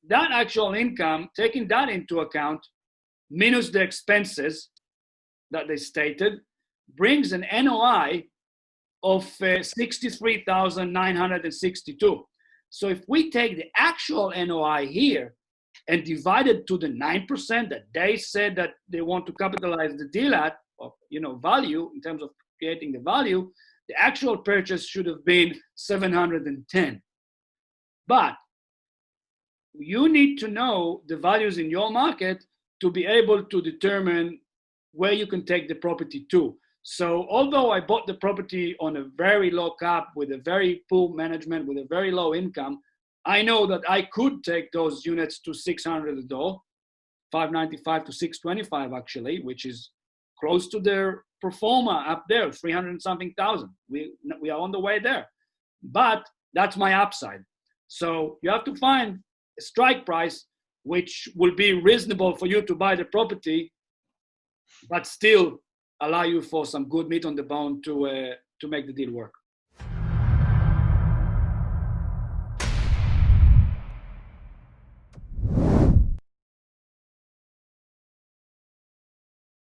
that actual income, taking that into account, minus the expenses that they stated, brings an NOI of 63,962. So if we take the actual NOI here and divide it to the 9% that they said that they want to capitalize the deal at, or, value in terms of creating the value, the actual purchase should have been 710. But you need to know the values in your market to be able to determine where you can take the property to. So although I bought the property on a very low cap with a very poor management, with a very low income, I know that I could take those units to 600 a door, 595 to 625 actually, which is close to their pro forma up there, 300 something thousand. We are on the way there. But that's my upside. So you have to find a strike price which will be reasonable for you to buy the property, but still allow you for some good meat on the bone to make the deal work.